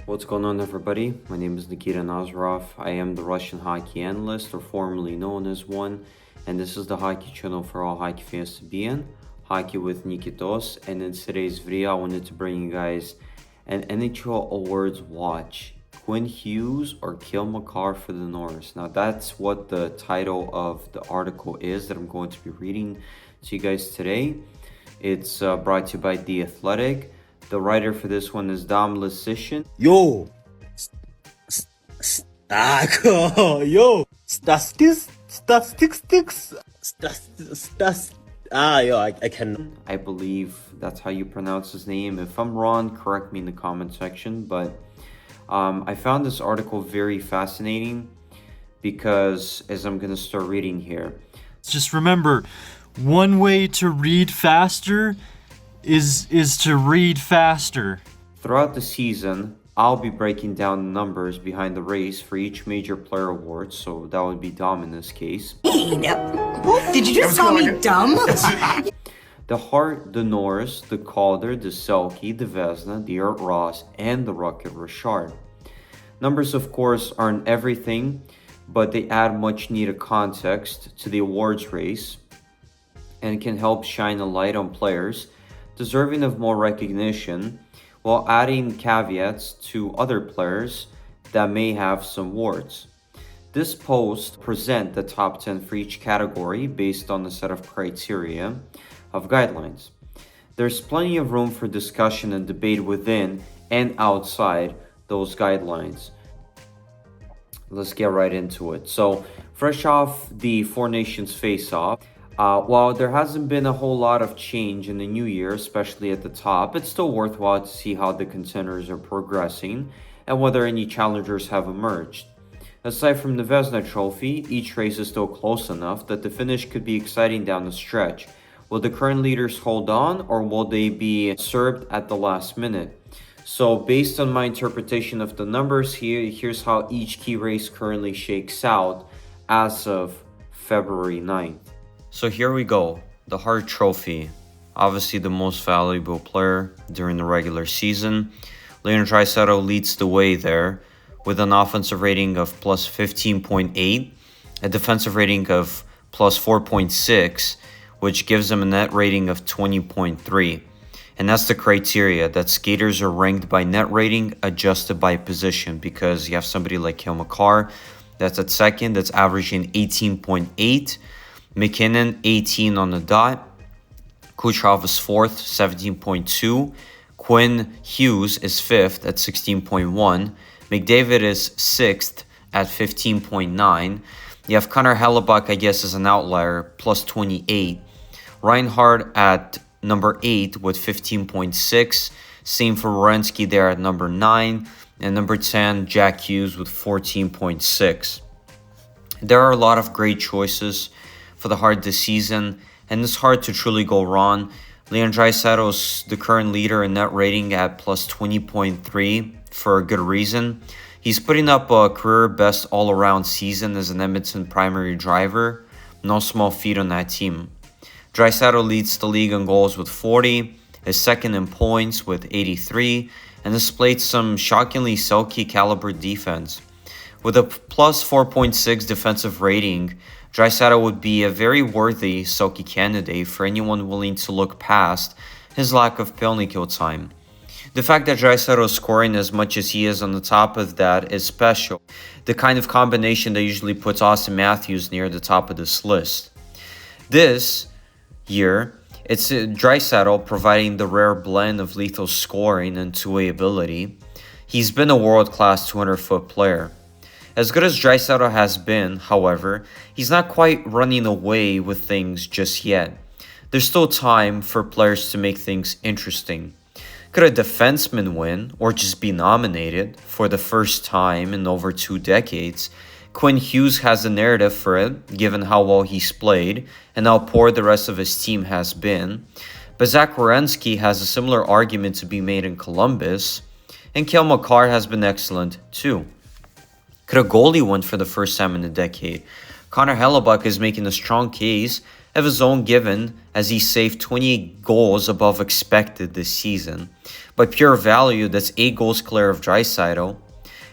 What's going on, everybody? My name is Nikita Nazarov. I am the Russian hockey analyst, or formerly known as one, and this is the hockey channel for all hockey fans to be in, Hockey with Nikitos. And in today's video, I wanted to bring you guys an NHL awards watch. Quinn Hughes or Makar for the Norris. Now that's what the title of the article is that I'm going to be reading to you guys today. It's brought to you by The Athletic. The writer for this one is Dom Lisician. Yo, I can. I believe that's how you pronounce his name. If I'm wrong, correct me in the comment section. But I found this article very fascinating because, as I'm going to start reading here. Just remember, one way to read faster is to read faster. Throughout the season, I'll be breaking down the numbers behind the race for each major player award, so that would be Dom in this case. Did you just call me dumb? The Hart, the Norris, the Calder, the Selke, the Vezina, the Ross, and the Rocket Reinhart. Numbers, of course, aren't everything, but they add much needed context to the awards race and can help shine a light on players deserving of more recognition, while adding caveats to other players that may have some warts. This post presents the top 10 for each category based on a set of criteria of guidelines. There's plenty of room for discussion and debate within and outside those guidelines. Let's get right into it. So, fresh off the Four Nations face-off, while there hasn't been a whole lot of change in the new year, especially at the top, it's still worthwhile to see how the contenders are progressing and whether any challengers have emerged. Aside from the Vezina trophy, each race is still close enough that the finish could be exciting down the stretch. Will the current leaders hold on, or will they be served at the last minute? So based on my interpretation of the numbers here's how each key race currently shakes out as of February 9th. So here we go, the Hart Trophy. Obviously the most valuable player during the regular season. Draisaitl leads the way there with an offensive rating of plus 15.8, a defensive rating of plus 4.6, which gives him a net rating of 20.3. And that's the criteria, that skaters are ranked by net rating adjusted by position, because you have somebody like Makar that's at second, that's averaging 18.8. McKinnon, 18 on the dot. Kucherov is 4th, 17.2. Quinn Hughes is 5th at 16.1. McDavid is 6th at 15.9. You have Connor Hellebuyck, I guess, as an outlier, plus 28. Reinhart at number 8 with 15.6. Same for Werenski there at number 9. And number 10, Jack Hughes with 14.6. There are a lot of great choices for the Hart this season, and it's hard to truly go wrong. Draisaitl is the current leader in net rating at plus 20.3 for a good reason. He's putting up a career best all-around season as an Edmonton primary driver. No small feat on that team. Draisaitl leads the league in goals with 40, is second in points with 83, and displayed some shockingly Selke caliber defense. With a plus 4.6 defensive rating, Draisaitl would be a very worthy Selke candidate for anyone willing to look past his lack of penalty kill time. The fact that Draisaitl is scoring as much as he is on the top of that is special, the kind of combination that usually puts Austin Matthews near the top of this list. This year, it's Draisaitl providing the rare blend of lethal scoring and two-way ability. He's been a world-class 200-foot player. As good as Draisaitl has been, however, he's not quite running away with things just yet. There's still time for players to make things interesting. Could a defenseman win, or just be nominated, for the first time in over 2 decades? Quinn Hughes has the narrative for it, given how well he's played, and how poor the rest of his team has been. But Zach Werenski has a similar argument to be made in Columbus, and Makar has been excellent too. Could a goalie win for the first time in a decade? Connor Hellebuyck is making a strong case, have his own given as he saved 28 goals above expected this season. By pure value, that's 8 goals clear of Draisaitl.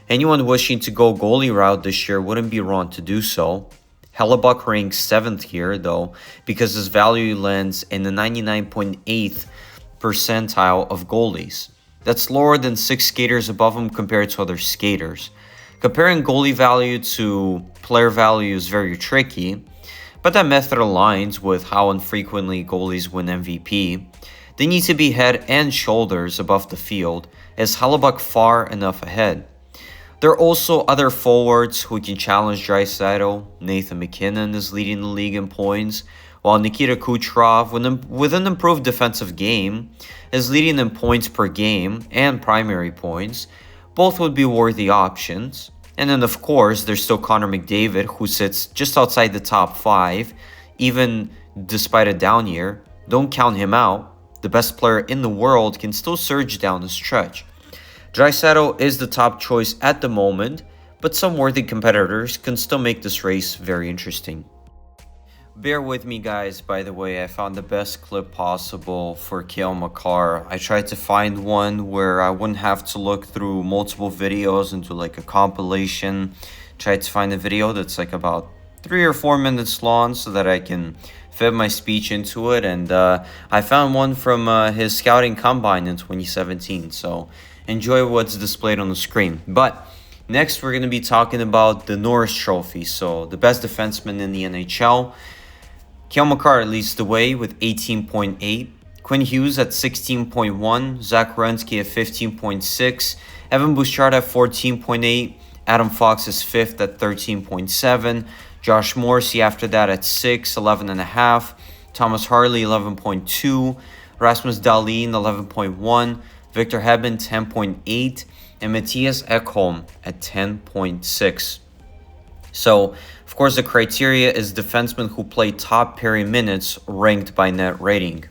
Anyone wishing to go goalie route this year wouldn't be wrong to do so. Hellebuyck ranks 7th here, though, because his value lands in the 99.8th percentile of goalies. That's lower than 6 skaters above him compared to other skaters. Comparing goalie value to player value is very tricky, but that method aligns with how infrequently goalies win MVP. They need to be head and shoulders above the field, as Hellebuyck far enough ahead. There are also other forwards who can challenge Draisaitl. Nathan MacKinnon is leading the league in points, while Nikita Kucherov, with an improved defensive game, is leading in points per game and primary points. Both would be worthy options. And then, of course, there's still Connor McDavid, who sits just outside the top 5, even despite a down year. Don't count him out. The best player in the world can still surge down the stretch. Draisaitl is the top choice at the moment, but some worthy competitors can still make this race very interesting. Bear with me, guys, by the way. I found the best clip possible for Cale Makar. I tried to find one where I wouldn't have to look through multiple videos and do like a compilation. Tried to find a video that's like about 3 or 4 minutes long so that I can fit my speech into it. And I found one from his scouting combine in 2017. So enjoy what's displayed on the screen. But next, we're going to be talking about the Norris Trophy. So the best defenseman in the NHL. Cale Makar leads the way with 18.8, Quinn Hughes at 16.1, Zach Werenski at 15.6, Evan Bouchard at 14.8, Adam Fox is 5th at 13.7, Josh Morrissey after that at 6, 11.5, Thomas Harley 11.2, Rasmus Dahlin 11.1, Victor Hedman 10.8, and Matthias Ekholm at 10.6. So, of course, the criteria is defensemen who play top pairing minutes ranked by net rating.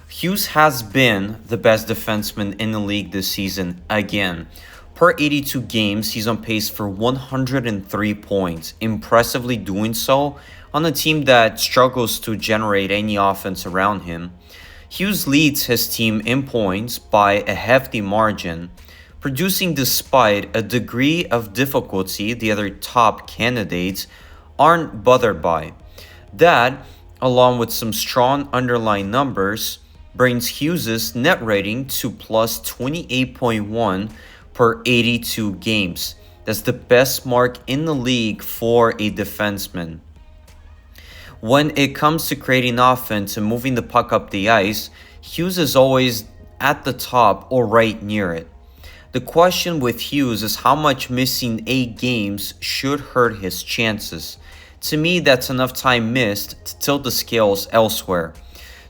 Hughes has been the best defenseman in the league this season again. Per 82 games, he's on pace for 103 points, impressively doing so on a team that struggles to generate any offense around him. Hughes leads his team in points by a hefty margin, producing despite a degree of difficulty the other top candidates aren't bothered by. That, along with some strong underlying numbers, brings Hughes' net rating to plus 28.1 per 82 games. That's the best mark in the league for a defenseman. When it comes to creating offense and moving the puck up the ice, Hughes is always at the top or right near it. The question with Hughes is how much missing 8 games should hurt his chances. To me, that's enough time missed to tilt the scales elsewhere.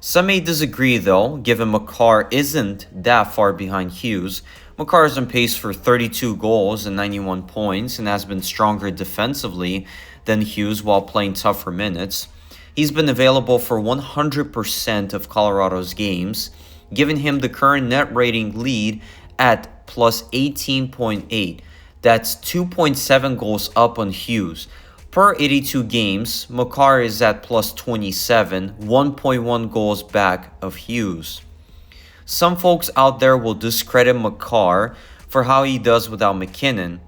Some may disagree though, given Makar isn't that far behind Hughes. Makar is on pace for 32 goals and 91 points and has been stronger defensively than Hughes while playing tougher minutes. He's been available for 100% of Colorado's games, giving him the current net rating lead at plus 18.8. That's 2.7 goals up on Hughes. Per 82 games, Makar is at plus 27, 1.1 goals back of Hughes. Some folks out there will discredit Makar for how he does without MacKinnon,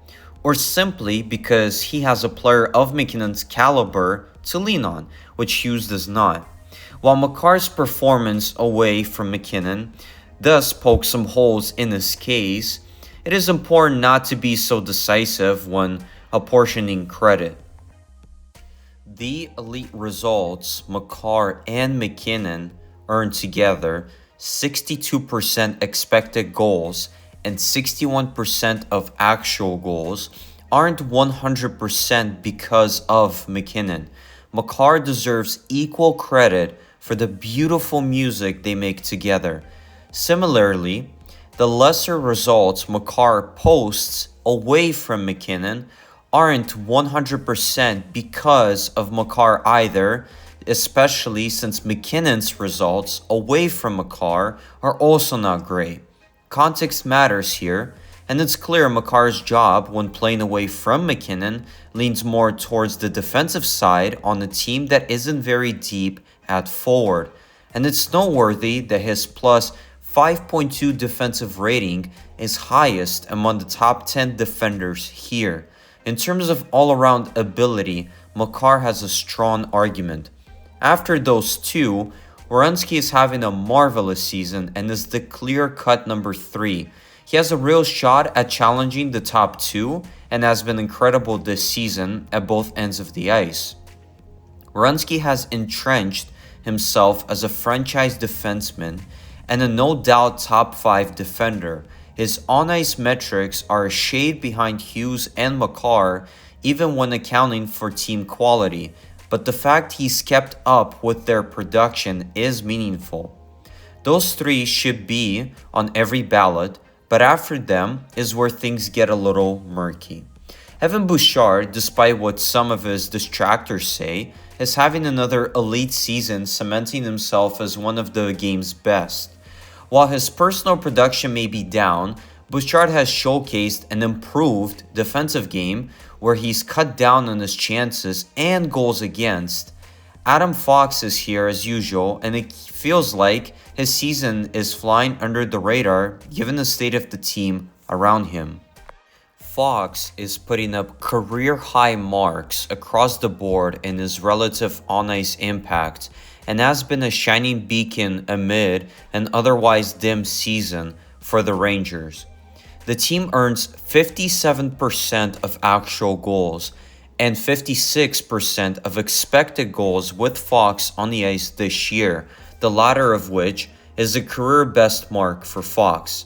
or simply because he has a player of MacKinnon's caliber to lean on, which Hughes does not. While Makar's performance away from MacKinnon does poke some holes in his case, it is important not to be so decisive when apportioning credit. The elite results Makar and MacKinnon earned together, 62% expected goals and 61% of actual goals, aren't 100% because of MacKinnon. Makar deserves equal credit for the beautiful music they make together. Similarly, the lesser results Makar posts away from MacKinnon aren't 100% because of Makar either, especially since MacKinnon's results away from Makar are also not great. Context matters here, And it's clear Makar's job, when playing away from McKinnon, leans more towards the defensive side on a team that isn't very deep at forward. And it's noteworthy that his plus 5.2 defensive rating is highest among the top 10 defenders here. In terms of all-around ability, Makar has a strong argument. After those two, Werenski is having a marvelous season and is the clear-cut number 3. He has a real shot at challenging the top 2 and has been incredible this season at both ends of the ice. Werenski has entrenched himself as a franchise defenseman and a no-doubt top 5 defender. His on-ice metrics are a shade behind Hughes and Makar, even when accounting for team quality, but the fact he's kept up with their production is meaningful. Those 3 should be on every ballot, but after them is where things get a little murky. Evan Bouchard, despite what some of his detractors say, is having another elite season, cementing himself as one of the game's best. While his personal production may be down, Bouchard has showcased an improved defensive game where he's cut down on his chances and goals against. Adam Fox is here as usual, and it feels like his season is flying under the radar given the state of the team around him. Fox is putting up career-high marks across the board in his relative on-ice impact and has been a shining beacon amid an otherwise dim season for the Rangers. The team earns 57% of actual goals and 56% of expected goals with Fox on the ice this year, the latter of which is a career best mark for Fox.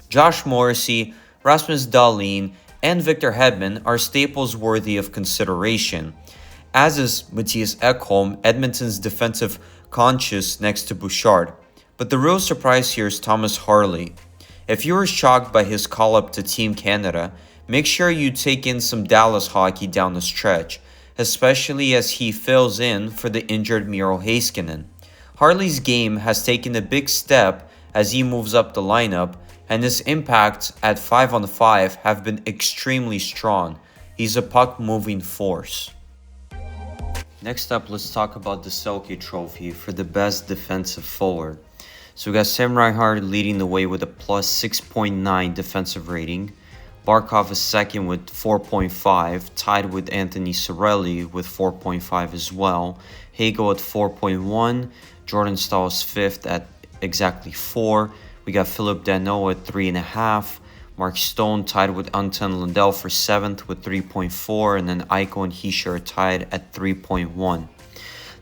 Josh Morrissey, Rasmus Dahlin, and Victor Hedman are staples worthy of consideration, as is Mattias Ekholm, Edmonton's defensive conscious next to Bouchard. But the real surprise here is Thomas Harley. If you were shocked by his call-up to Team Canada, make sure you take in some Dallas hockey down the stretch, especially as he fills in for the injured Miro Heiskanen. Harley's game has taken a big step as he moves up the lineup, and his impacts at 5-on-5 have been extremely strong. He's a puck-moving force. Next up, let's talk about the Selke trophy for the best defensive forward. So we got Sam Reinhart leading the way with a plus 6.9 defensive rating. Barkov is second with 4.5, tied with Anthony Cirelli with 4.5 as well. Hagel at 4.1, Jordan Staal is fifth at exactly 4. We got Philip Danault at 3.5. Mark Stone tied with Anton Lundell for 7th with 3.4. And then Eichel and Hischier are tied at 3.1.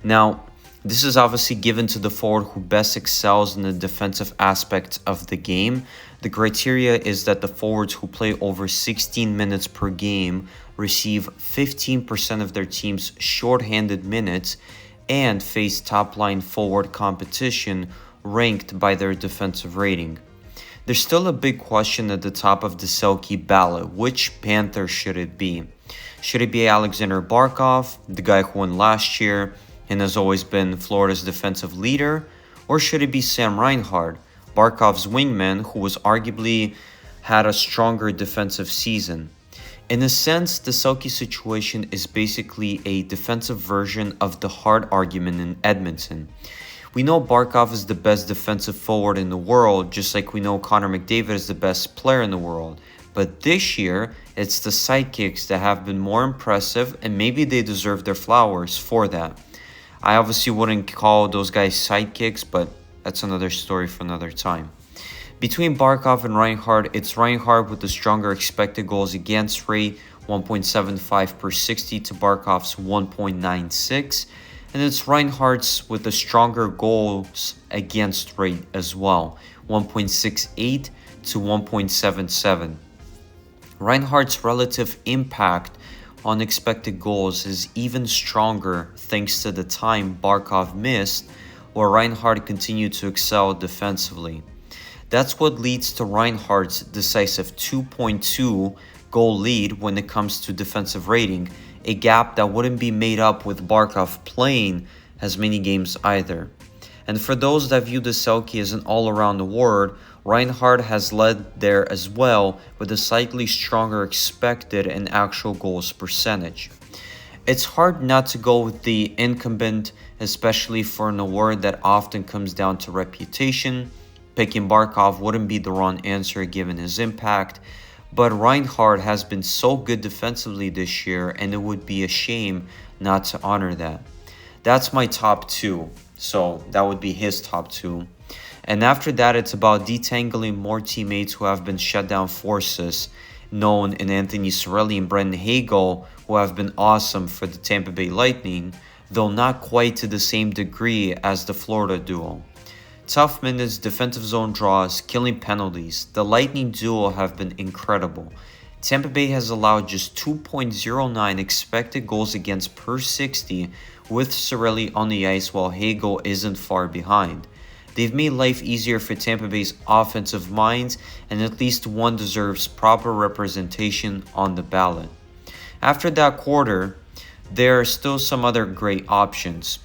Now, this is obviously given to the forward who best excels in the defensive aspect of the game. The criteria is that the forwards who play over 16 minutes per game receive 15% of their team's shorthanded minutes and face top-line forward competition ranked by their defensive rating. There's still a big question at the top of the Selke ballot. Which Panther should it be? Should it be Alexander Barkov, the guy who won last year and has always been Florida's defensive leader? Or should it be Sam Reinhart, Barkov's wingman, who was arguably had a stronger defensive season? In a sense, the Selke situation is basically a defensive version of the Hart argument in Edmonton. We know Barkov is the best defensive forward in the world, just like we know Connor McDavid is the best player in the world. But this year, it's the sidekicks that have been more impressive, and maybe they deserve their flowers for that. I obviously wouldn't call those guys sidekicks, but that's another story for another time. Between Barkov and Reinhart, it's Reinhart with the stronger expected goals against rate, 1.75 per 60 to Barkov's 1.96. And it's Reinhart's with the stronger goals against rate as well, 1.68 to 1.77. Reinhart's relative impact on expected goals is even stronger thanks to the time Barkov missed, where Reinhart continued to excel defensively. That's what leads to Reinhart's decisive 2.2 goal lead when it comes to defensive rating, a gap that wouldn't be made up with Barkov playing as many games either. And for those that view the Selke as an all-around award, Reinhart has led there as well with a slightly stronger expected and actual goals percentage. It's hard not to go with the incumbent, especially for an award that often comes down to reputation. Picking Barkov wouldn't be the wrong answer given his impact, but Reinhart has been so good defensively this year, and it would be a shame not to honor that. That's my top two, so that would be his top two. And after that, it's about detangling more teammates who have been shutdown forces, known in Anthony Cirelli and Brendan Hagel, who have been awesome for the Tampa Bay Lightning, though not quite to the same degree as the Florida duo. Tough minutes, defensive zone draws, killing penalties. The Lightning duo have been incredible. Tampa Bay has allowed just 2.09 expected goals against per 60 with Cirelli on the ice while Hagel isn't far behind. They've made life easier for Tampa Bay's offensive minds, and at least one deserves proper representation on the ballot. After that quarter, there are still some other great options.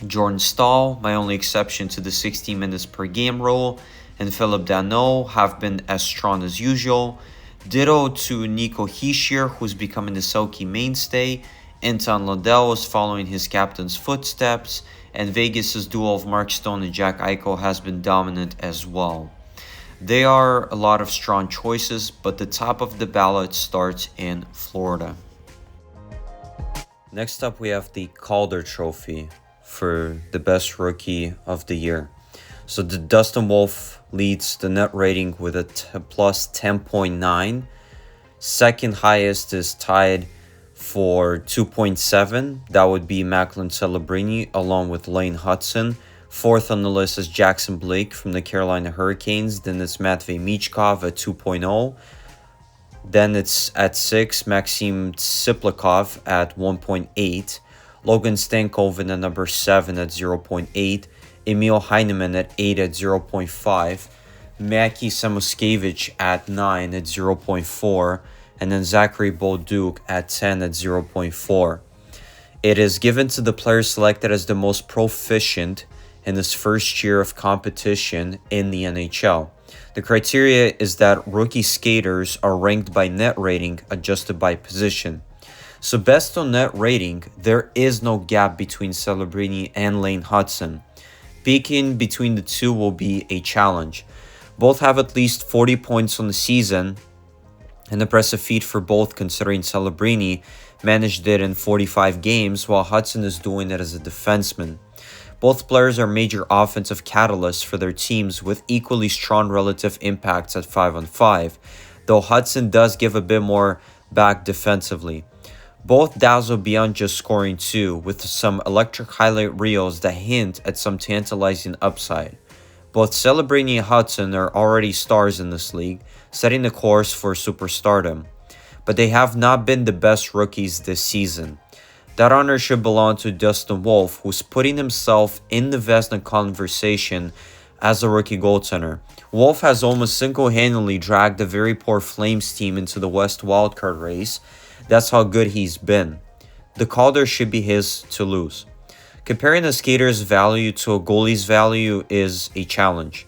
Jordan Staal, my only exception to the 16 minutes per game rule, and Philip Danault have been as strong as usual. Ditto to Nico Hischier, who's becoming the Selke mainstay. Anton Lundell is following his captain's footsteps, and Vegas' duo of Mark Stone and Jack Eichel has been dominant as well. There are a lot of strong choices, but the top of the ballot starts in Florida. Next up, we have the Calder Trophy for the best rookie of the year. So the Dustin Wolf leads the net rating with a plus 10.9. Second highest is tied for 2.7. That would be Macklin Celebrini along with Lane Hudson. Fourth on the list is Jackson Blake from the Carolina Hurricanes. Then it's Matvei Michkov at 2.0. Then it's at 6, Maxim Tsiplikov at 1.8. Logan Stankoven at number 7 at 0.8. Emil Heineman at 8 at 0.5. Maki Samuskevich at 9 at 0.4. And then Zachary Bolduc at 10 at 0.4. It is given to the player selected as the most proficient in his first year of competition in the NHL. The criteria is that rookie skaters are ranked by net rating adjusted by position. So best on net rating, there is no gap between Celebrini and Lane Hudson. Picking between the two will be a challenge. Both have at least 40 points on the season, an impressive feat for both considering Celebrini managed it in 45 games while Hudson is doing it as a defenseman. Both players are major offensive catalysts for their teams with equally strong relative impacts at 5-on-5, though Hudson does give a bit more back defensively. Both dazzle beyond just scoring too, with some electric highlight reels that hint at some tantalizing upside. Both Celebrini and Hudson are already stars in this league, setting the course for superstardom, but they have not been the best rookies this season. That honor should belong to Dustin Wolf, who's putting himself in the Vezina conversation as a rookie goaltender. Wolf has almost single-handedly dragged the very poor Flames team into the West wildcard race. That's how good he's been. The Calder should be his to lose. Comparing a skater's value to a goalie's value is a challenge.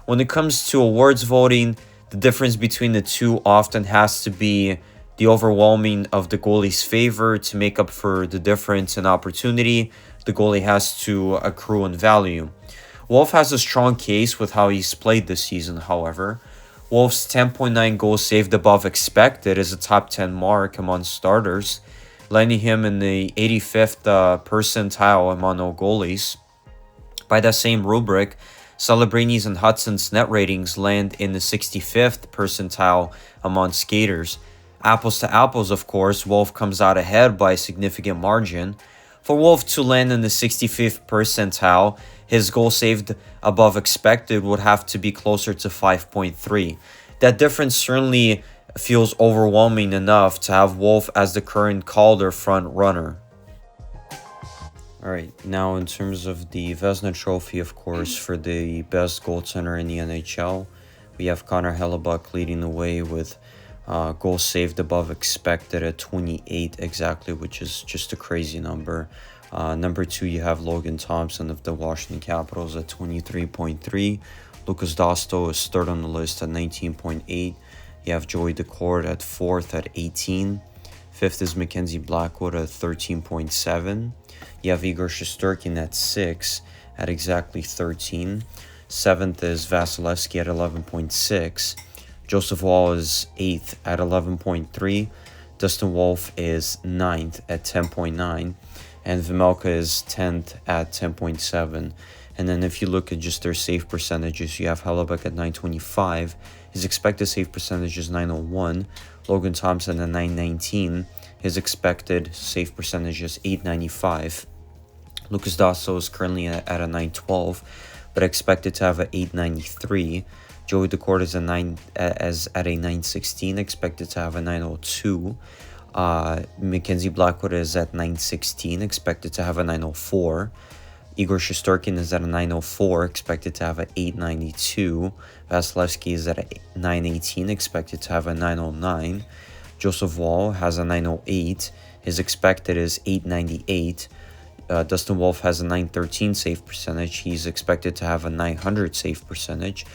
When it comes to awards voting, the difference between the two often has to be the overwhelming of the goalie's favor to make up for the difference in opportunity the goalie has to accrue in value. Wolf has a strong case with how he's played this season, however. Wolf's 10.9 goals saved above expected is a top 10 mark among starters, landing him in the 85th percentile among all goalies. By that same rubric, Celebrini's and Hudson's net ratings land in the 65th percentile among skaters. Apples to apples, of course, Wolf comes out ahead by a significant margin. For Wolf to land in the 65th percentile, his goal saved above expected would have to be closer to 5.3. That difference certainly feels overwhelming enough to have Wolf as the current Calder front runner. Alright, now in terms of the Vezina Trophy, of course, for the best goaltender in the NHL, we have Connor Hellebuck leading the way with Goals saved above expected at 28 exactly, which is just a crazy number. Number 2, you have Logan Thompson of the Washington Capitals at 23.3. Lucas Dosto is third on the list at 19.8. You have Joey Daccord at 4th at 18. 5th is Mackenzie Blackwood at 13.7. You have Igor Shesterkin at 6 at exactly 13. 7th is Vasilevsky at 11.6. Joseph Wall is 8th at 11.3. Dustin Wolf is 9th at 10.9. And Vejmelka is 10th at 10.7. And then if you look at just their save percentages, you have Hellebuyck at 925. His expected save percentage is 901. Logan Thompson at 919. His expected save percentage is 895. Lucas Dasso is currently at a 912, but expected to have a 893. Joey Daccord is at a 916, expected to have a 902. Mackenzie Blackwood is at 916, expected to have a 904. Igor Shesterkin is at a 904, expected to have a 892. Vasilevsky is at a 918, expected to have a 909. Joseph Wall has a 908. His expected is 898. Dustin Wolf has a 913 save percentage. He's expected to have a 900 save percentage.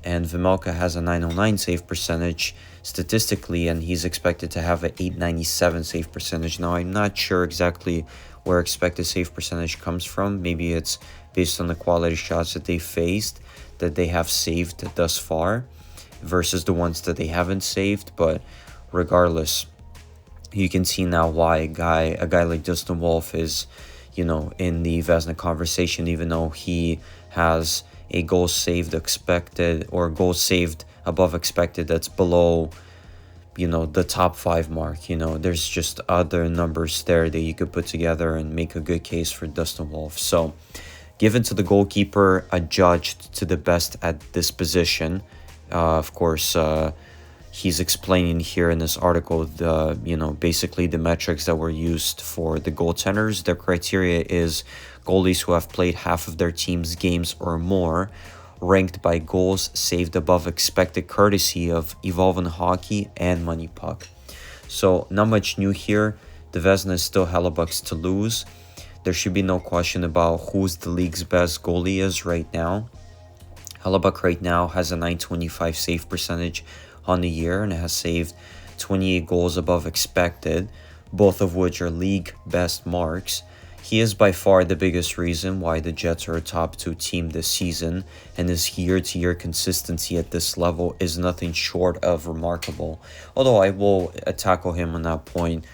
And Vejmelka has a 909 save percentage statistically, and he's expected to have an 897 save percentage. Now, I'm not sure exactly where expected save percentage comes from. Maybe it's based on the quality shots that they faced, that they have saved thus far, versus the ones that they haven't saved. But regardless, you can see now why a guy like Dustin Wolf is, in the Vezina conversation, even though he has a goal saved expected or goal saved above expected that's below, the top 5 mark. There's just other numbers there that you could put together and make a good case for Dustin Wolf. So, given to the goalkeeper, adjudged to the best at this position. Of course, he's explaining here in this article basically the metrics that were used for the goaltenders. Their criteria is goalies who have played half of their team's games or more, ranked by goals saved above expected courtesy of Evolving Hockey and Money Puck. So not much new here. The Vezina is still Hellebuyck's to lose. There should be no question about who's the league's best goalie is right now. Hellebuyck right now has a 925 save percentage on the year and has saved 28 goals above expected, both of which are league best marks. He is by far the biggest reason why the Jets are a top 2 team this season, and his year-to-year consistency at this level is nothing short of remarkable. Although I will tackle him on that point.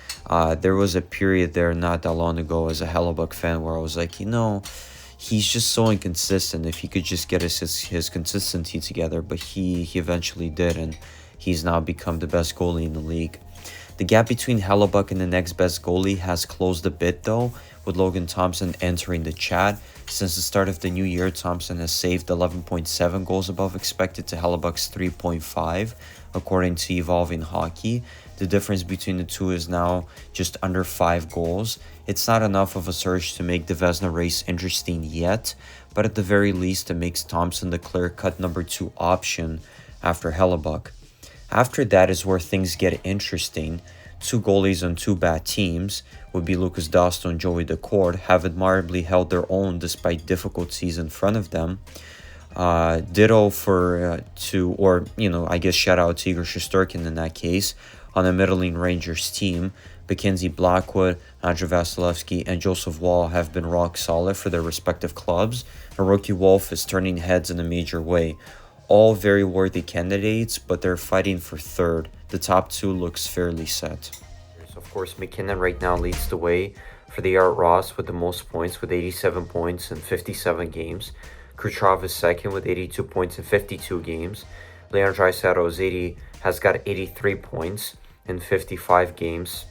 There was a period there not that long ago as a Hellebuyck fan where I was like, he's just so inconsistent. If he could just get his consistency together, but he eventually did, and he's now become the best goalie in the league. The gap between Hellebuyck and the next best goalie has closed a bit though, with Logan Thompson entering the chat. Since the start of the new year, Thompson has saved 11.7 goals above expected to Hellebuyck's 3.5, according to Evolving Hockey. The difference between the two is now just under 5 goals. It's not enough of a surge to make the Vezina race interesting yet, but at the very least it makes Thompson the clear-cut number 2 option after Hellebuyck. After that is where things get interesting. 2 goalies on 2 bad teams would be Lucas Dosto and Joey Daccord have admirably held their own despite difficulties in front of them. Ditto for I guess shout out to Igor Shesterkin in that case. On the middling Rangers team, Mackenzie Blackwood, Andrei Vasilevsky, and Joseph Wall have been rock solid for their respective clubs. And rookie Wolf is turning heads in a major way. All very worthy candidates, but they're fighting for third. The top 2 looks fairly set. Of course, McKinnon right now leads the way for the Art Ross with the most points with 87 points in 57 games. Kucherov is second with 82 points in 52 games. Leon Draisaitl has got 83 points in 55 games.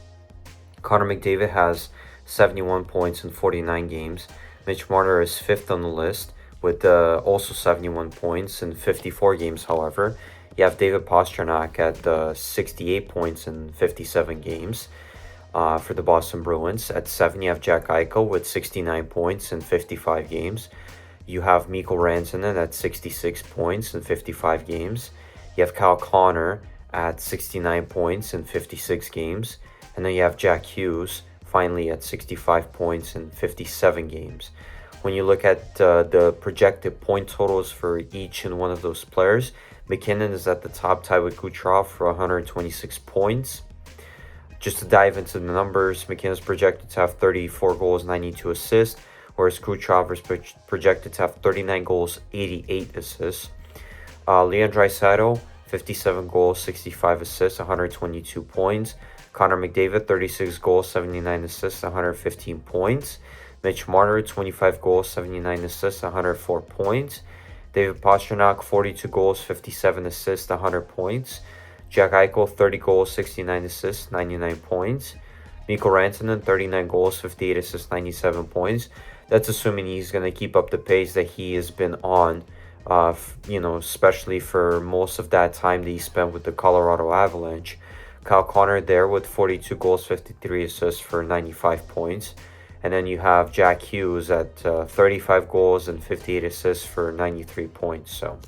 Connor McDavid has 71 points in 49 games. Mitch Marner is 5th on the list with also 71 points in 54 games, however. You have David Pastrnak at 68 points in 57 games for the Boston Bruins. At 7, you have Jack Eichel with 69 points in 55 games. You have Mikko Rantanen at 66 points in 55 games. You have Kyle Connor at 69 points in 56 games. And then you have Jack Hughes finally at 65 points in 57 games. When you look at the projected point totals for each and one of those players, McKinnon is at the top, tied with Kucherov for 126 points. Just to dive into the numbers, McKinnon is projected to have 34 goals, 92 assists, whereas Kucherov is projected to have 39 goals, 88 assists. Leon Draisaitl, 57 goals, 65 assists, 122 points. Connor McDavid, 36 goals, 79 assists, 115 points. Mitch Marner, 25 goals, 79 assists, 104 points. David Pastrnak, 42 goals, 57 assists, 100 points. Jack Eichel, 30 goals, 69 assists, 99 points. Mikko Rantanen, 39 goals, 58 assists, 97 points. That's assuming he's going to keep up the pace that he has been on, especially for most of that time that he spent with the Colorado Avalanche. Kyle Connor there with 42 goals, 53 assists for 95 points. And then you have Jack Hughes at 35 goals and 58 assists for 93 points. So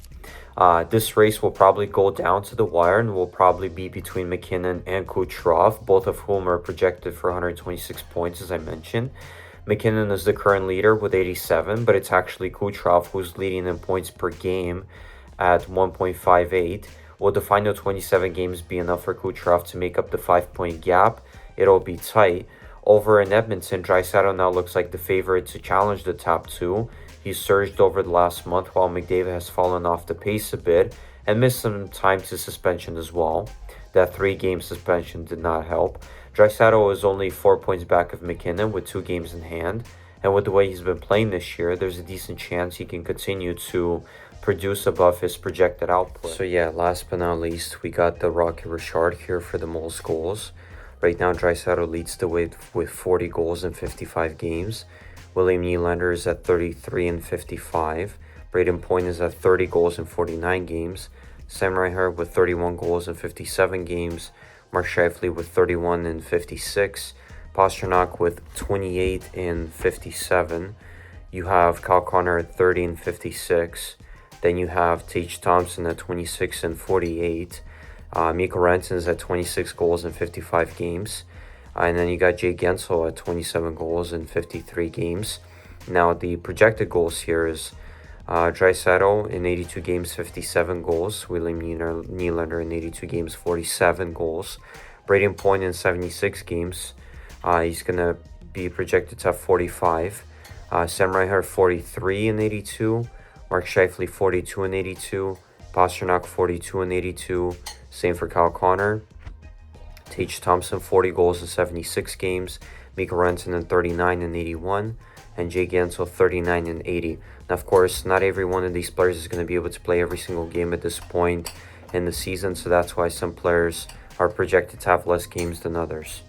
this race will probably go down to the wire and will probably be between McKinnon and Kucherov, both of whom are projected for 126 points, as I mentioned. McKinnon is the current leader with 87, but it's actually Kucherov who's leading in points per game at 1.58. Will the final 27 games be enough for Kucherov to make up the 5-point gap? It'll be tight. Over in Edmonton, Draisaitl now looks like the favorite to challenge the top two. He's surged over the last month, while McDavid has fallen off the pace a bit and missed some time to suspension as well. That 3-game suspension did not help. Draisaitl is only 4 points back of McKinnon with 2 games in hand. And with the way he's been playing this year, there's a decent chance he can continue to produce above his projected output. So yeah, last but not least, we got the Rocket Richard here for the most goals. Right now, Draisaitl leads the way with 40 goals in 55 games. William Nylander is at 33 and 55. Braden Point is at 30 goals in 49 games. Sam Reinhart with 31 goals in 57 games. Mark Scheifele with 31 and 56. Pastrnak with 28 and 57. You have Kyle Connor at 30 and 56. Then you have Tage Thompson at 26 and 48. Mikko Rantanen is at 26 goals in 55 games. And then you got Jay Gensel at 27 goals in 53 games. Now the projected goals here is Draisaitl in 82 games, 57 goals. William Nylander in 82 games, 47 goals. Braden Point in 76 games. He's going to be projected to have 45. Sam Reinhart 43 in 82. Mark Scheifele 42 in 82. Pastrnak 42 and 82. Same for Kyle Connor. Tage Thompson 40 goals in 76 games. Mikko Rantanen 39 and 81. And Jay Gensel 39 and 80. Now, of course, not every one of these players is going to be able to play every single game at this point in the season. So that's why some players are projected to have less games than others.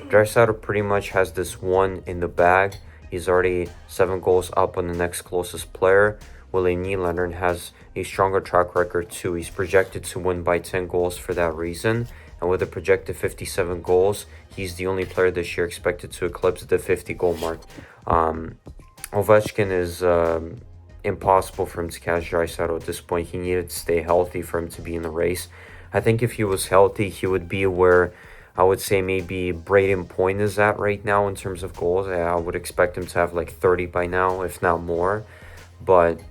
Draisaitl pretty much has this one in the bag. He's already 7 goals up on the next closest player. William Nylander has a stronger track record too. He's projected to win by 10 goals for that reason. And with a projected 57 goals, he's the only player this year expected to eclipse the 50-goal mark. Ovechkin is impossible for him to catch Draisaitl at this point. He needed to stay healthy for him to be in the race. I think if he was healthy, he would be where I would say maybe Braden Point is at right now in terms of goals. I would expect him to have like 30 by now, if not more. But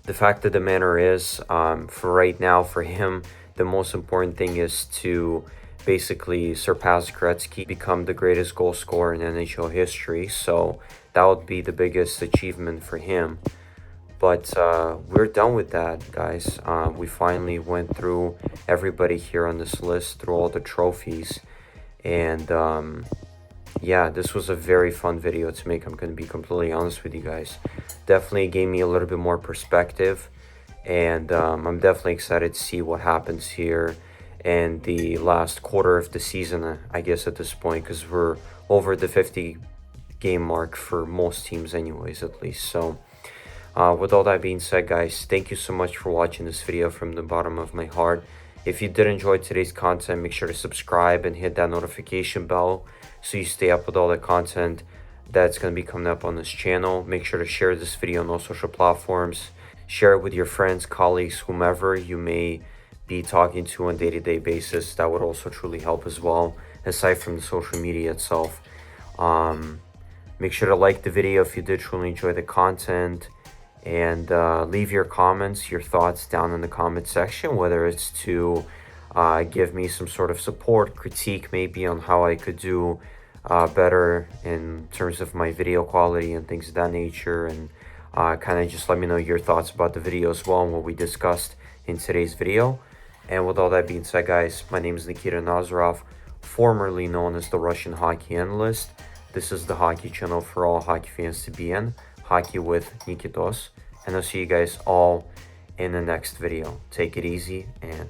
the fact of the matter is, for right now, for him, the most important thing is to basically surpass Gretzky, become the greatest goal scorer in NHL history. So that would be the biggest achievement for him. But we're done with that, guys. We finally went through everybody here on this list, through all the trophies. And yeah, this was a very fun video to make. I'm going to be completely honest with you guys. Definitely gave me a little bit more perspective. And I'm definitely excited to see what happens here in the last quarter of the season, I guess, at this point. Because we're over the 50-game mark for most teams anyways, at least. So with all that being said, guys, thank you so much for watching this video from the bottom of my heart. If you did enjoy today's content, make sure to subscribe and hit that notification bell so you stay up with all the content that's going to be coming up on this channel. Make sure to share this video on all social platforms. Share it with your friends, colleagues, whomever you may be talking to on day-to-day basis. That would also truly help as well, aside from the social media itself. Make sure to like the video if you did truly enjoy the content, and leave your comments, your thoughts down in the comment section, whether it's to give me some sort of support, critique maybe on how I could do better in terms of my video quality and things of that nature, and kind of just let me know your thoughts about the video as well and what we discussed in today's video. And with all that being said, guys, my name is Nikita Nazarov, formerly known as the Russian Hockey Analyst. This is the hockey channel for all hockey fans to be in, Hockey with Nikitos. And I'll see you guys all in the next video. Take it easy and